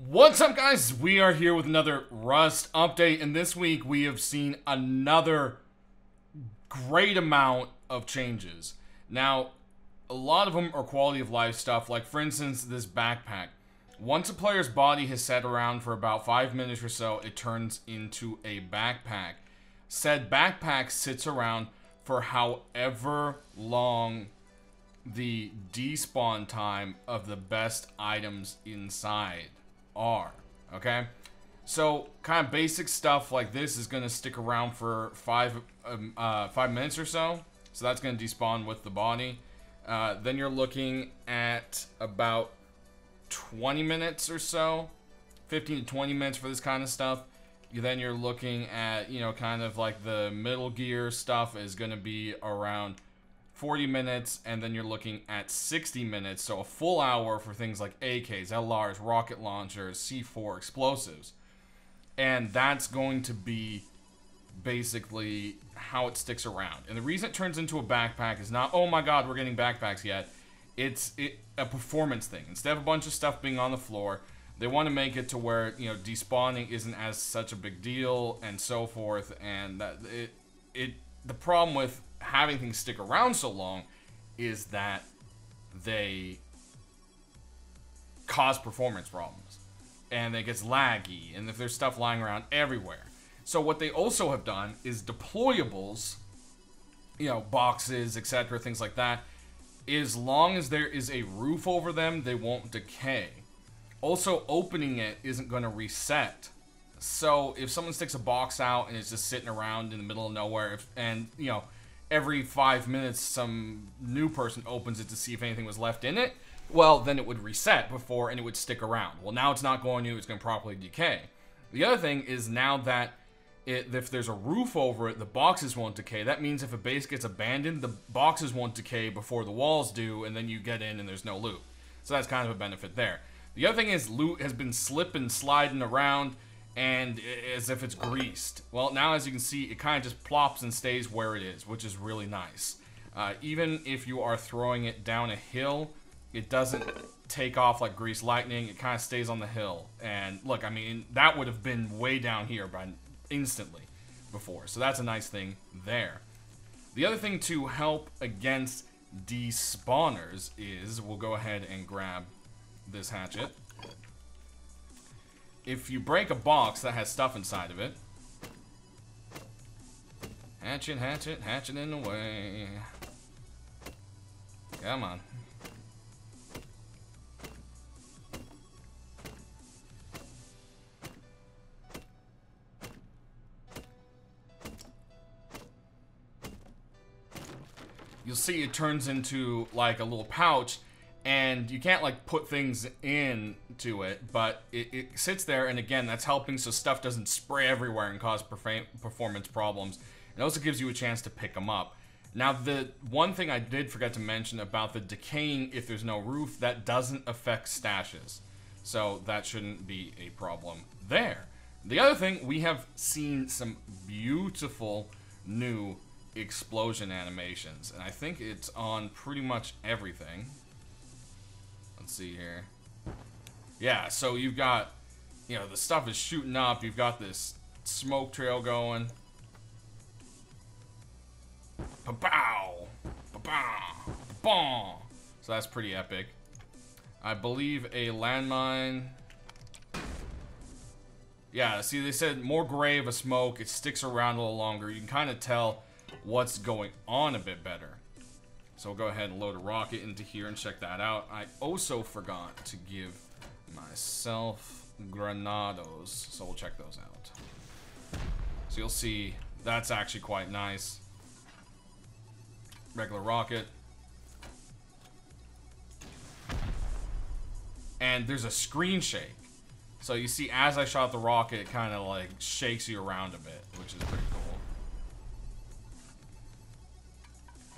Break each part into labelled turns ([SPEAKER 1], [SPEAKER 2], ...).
[SPEAKER 1] What's up, guys? We are here with another Rust update, and this week we have seen another great amount of changes. Now, a lot of them are quality of life stuff, like for instance this backpack. Once a player's body has sat around for about 5 minutes or so, it turns into a backpack. Said backpack sits around for however long the despawn time of the best items inside are. Okay, so kind of basic stuff like this is going to stick around for 5 minutes or so. So that's going to despawn with the body. Then you're looking at about 20 minutes or so, 15 to 20 minutes for this kind of stuff. Then you're looking at, you know, kind of like the middle gear stuff is going to be around 40 minutes, and then you're looking at 60 minutes, so a full hour for things like AKs, LRs, rocket launchers, C4 explosives. And that's going to be basically how it sticks around. And the reason it turns into a backpack is not, oh my god, we're getting backpacks yet. It's a performance thing. Instead of a bunch of stuff being on the floor, they want to make it to where, you know, despawning isn't as such a big deal and so forth. And that the problem with having things stick around so long is that they cause performance problems, and it gets laggy, and if there's stuff lying around everywhere. So what they also have done is deployables, you know, boxes, etc., things like that, as long as there is a roof over them, they won't decay. Also, opening it isn't going to reset. So if someone sticks a box out and it's just sitting around in the middle of nowhere, and, you know, every 5 minutes some new person opens it to see if anything was left in it, well, then it would reset before and it would stick around. Well, now it's not going to, it's going to properly decay. The other thing is now that if there's a roof over it, the boxes won't decay. That means if a base gets abandoned, the boxes won't decay before the walls do, and then you get in and there's no loot. So that's kind of a benefit there. The other thing is loot has been slipping, sliding around, and as if it's greased. Well, now as you can see, it kind of just plops and stays where it is, which is really nice. Even if you are throwing it down a hill, it doesn't take off like greased lightning. It kind of stays on the hill. And look, I mean, that would have been way down here by instantly before. So that's a nice thing there. The other thing to help against despawners is, we'll go ahead and grab this hatchet. If you break a box that has stuff inside of it, hatchet, hatchet, hatchet in the way. Come on. You'll see it turns into like a little pouch, and you can't like put things into it, but it sits there, and again, that's helping so stuff doesn't spray everywhere and cause performance problems. It also gives you a chance to pick them up. Now, the one thing I did forget to mention about the decaying if there's no roof, that doesn't affect stashes. So that shouldn't be a problem there. The other thing, we have seen some beautiful new explosion animations, and I think it's on pretty much everything. Let's see here. Yeah, so you've got, you know, the stuff is shooting up. You've got this smoke trail going. Pa-pow! Pa-pow! Pa-pow! So that's pretty epic. I believe a landmine. Yeah, see, they said more gray of a smoke. It sticks around a little longer. You can kind of tell what's going on a bit better. So we'll go ahead and load a rocket into here and check that out. I also forgot to give myself granados, so we'll check those out. So you'll see that's actually quite nice. Regular rocket. And there's a screen shake. So you see, as I shot the rocket, it kind of like shakes you around a bit, which is pretty cool.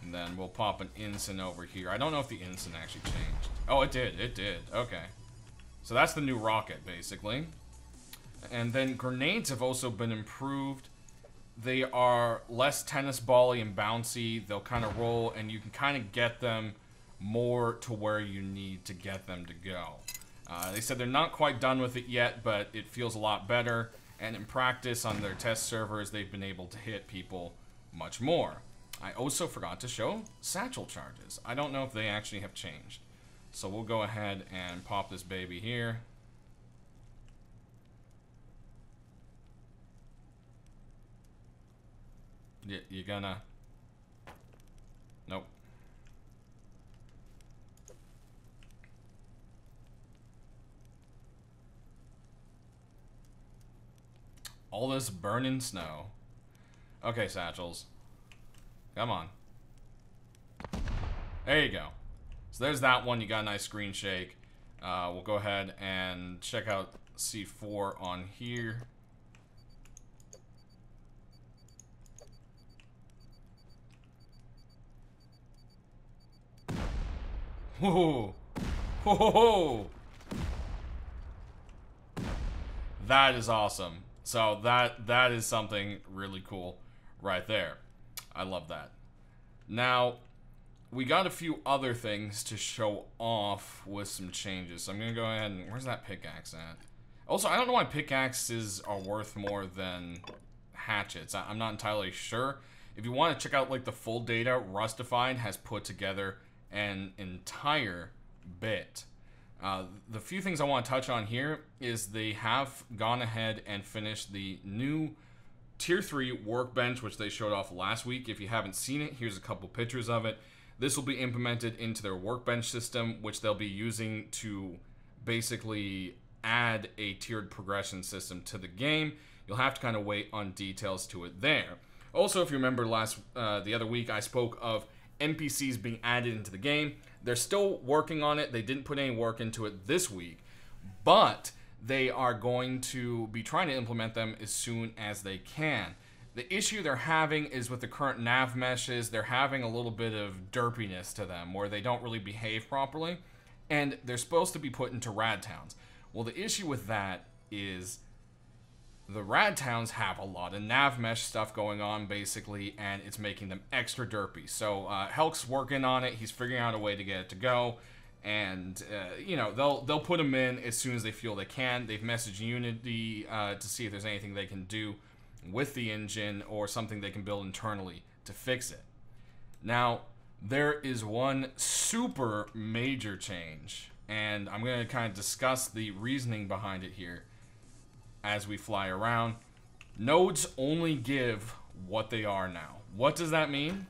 [SPEAKER 1] And then we'll pop an ensign over here. I don't know if the ensign actually changed. Oh, it did. It did. Okay. So that's the new rocket, basically. And then grenades have also been improved. they are less tennis ball-y and bouncy. They'll kind of roll, and you can kind of get them more to where you need to get them to go. They said they're not quite done with it yet, but it feels a lot better. And in practice on their test servers, they've been able to hit people much more. I also forgot to show satchel charges. I don't know if they actually have changed. So we'll go ahead and pop this baby here. You gonna... Nope. All this burning snow. Okay, satchels. Come on. There you go. So there's that one. You got a nice screen shake. We'll go ahead and check out C4 on here. Whoa. Whoa. That is awesome. So that is something really cool right there. I love that. Now, we got a few other things to show off with some changes. So I'm going to go ahead and... Where's that pickaxe at? Also, I don't know why pickaxes are worth more than hatchets. I'm not entirely sure. If you want to check out like the full data, Rustified has put together an entire bit. The few things I want to touch on here is they have gone ahead and finished the new Tier 3 workbench, which they showed off last week. If you haven't seen it, here's a couple pictures of it. This will be implemented into their workbench system, which they'll be using to basically add a tiered progression system to the game. You'll have to kind of wait on details to it there. Also, if you remember the other week, I spoke of NPCs being added into the game. They're still working on it. They didn't put any work into it this week, but they are going to be trying to implement them as soon as they can. The issue they're having is with the current nav meshes, they're having a little bit of derpiness to them where they don't really behave properly, and they're supposed to be put into Radtowns. Well, the issue with that is the Radtowns have a lot of nav mesh stuff going on, basically, and it's making them extra derpy. So Helk's working on it. He's figuring out a way to get it to go, and you know, they'll put them in as soon as they feel they can. They've messaged Unity to see if there's anything they can do with the engine or something they can build internally to fix it. Now, there is one super major change, and I'm going to kind of discuss the reasoning behind it here as we fly around. Nodes only give what they are now. What does that mean?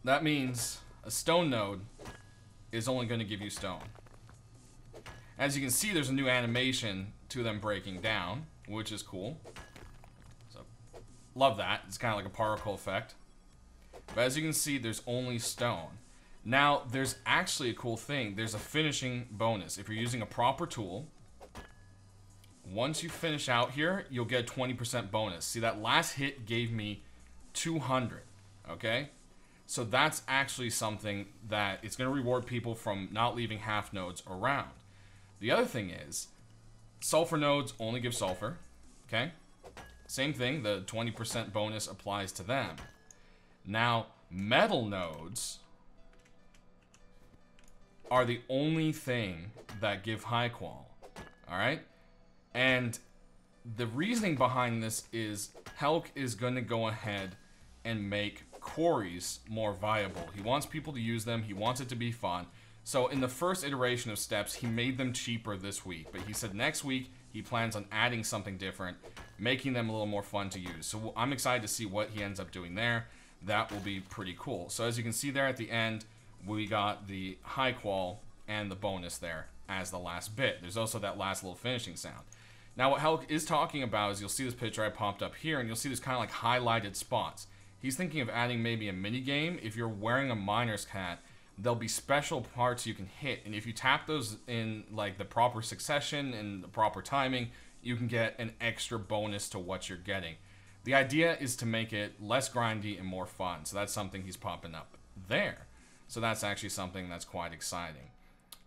[SPEAKER 1] That means a stone node is only going to give you stone. As you can see, there's a new animation to them breaking down, which is cool. So, love that. It's kind of like a particle effect. But as you can see, there's only stone. Now, there's actually a cool thing. There's a finishing bonus. If you're using a proper tool, once you finish out here, you'll get a 20% bonus. See, that last hit gave me 200, okay? So that's actually something that it's going to reward people from not leaving half nodes around. The other thing is, sulfur nodes only give sulfur, okay? Same thing, the 20% bonus applies to them. Now, metal nodes are the only thing that give high qual, alright? And the reasoning behind this is Helk is going to go ahead and make quarries more viable. He wants people to use them. He wants it to be fun. So in the first iteration of steps, he made them cheaper this week. But he said next week, he plans on adding something different, making them a little more fun to use. So I'm excited to see what he ends up doing there. That will be pretty cool. So as you can see there at the end, we got the high qual and the bonus there as the last bit. There's also that last little finishing sound. Now what Helk is talking about is, you'll see this picture I popped up here, and you'll see this kind of like highlighted spots. He's thinking of adding maybe a mini game. If you're wearing a miner's hat, there'll be special parts you can hit, and if you tap those in like the proper succession and the proper timing, you can get an extra bonus to what you're getting. The idea is to make it less grindy and more fun, so that's something he's popping up there. So that's actually something that's quite exciting.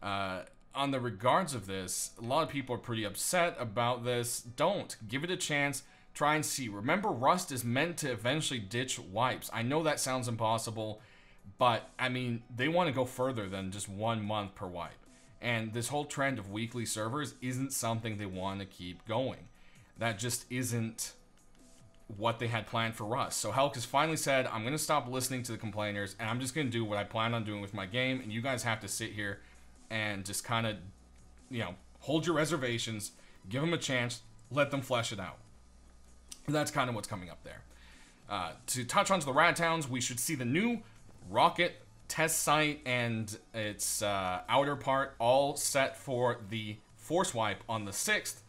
[SPEAKER 1] On the regards of this, a lot of people are pretty upset about this. Don't. Give it a chance. try and see. Remember, Rust is meant to eventually ditch wipes. I know that sounds impossible, but, I mean, they want to go further than just 1 month per wipe. And this whole trend of weekly servers isn't something they want to keep going. That just isn't what they had planned for Rust. So Helk has finally said, I'm going to stop listening to the complainers, and I'm just going to do what I plan on doing with my game, and you guys have to sit here and just kind of, you know, hold your reservations, give them a chance, let them flesh it out. And that's kind of what's coming up there. To touch onto the Radtowns, we should see the new rocket test site and its outer part all set for the force wipe on the 6th,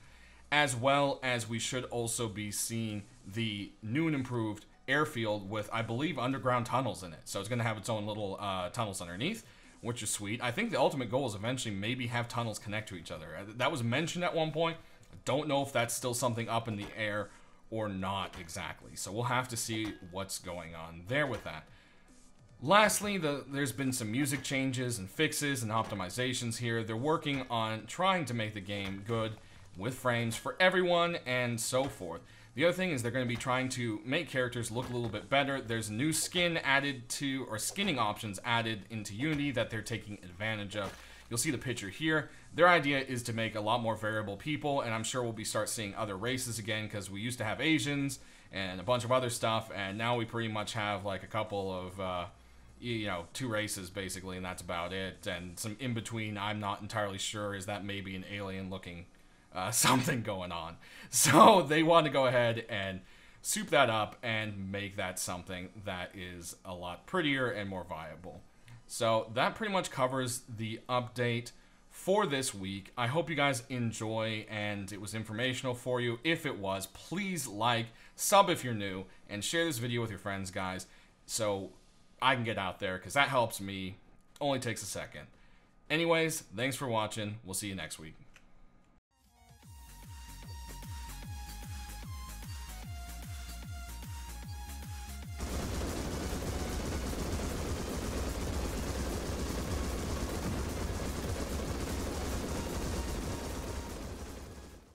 [SPEAKER 1] as well as we should also be seeing the new and improved airfield with, I believe, underground tunnels in it. So it's going to have its own little tunnels underneath, which is sweet. I think the ultimate goal is eventually maybe have tunnels connect to each other. That was mentioned at one point. I don't know if that's still something up in the air or not exactly. So we'll have to see what's going on there with that. Lastly, there's been some music changes and fixes and optimizations here. They're working on trying to make the game good with frames for everyone and so forth. The other thing is they're going to be trying to make characters look a little bit better. There's new skin added to, or skinning options added into Unity that they're taking advantage of. You'll see the picture here. Their idea is to make a lot more variable people, and I'm sure we'll start seeing other races again, because we used to have Asians and a bunch of other stuff, and now we pretty much have like a couple of, you know, 2 races basically, and that's about it. And some in between, I'm not entirely sure, is that maybe an alien looking something going on. So they want to go ahead and soup that up and make that something that is a lot prettier and more viable. So that pretty much covers the update for this week. I hope you guys enjoy and it was informational for you. If it was, please like, sub if you're new, and share this video with your friends, guys, so I can get out there, because that helps me. Only takes a second. Anyways, thanks for watching. We'll see you next week.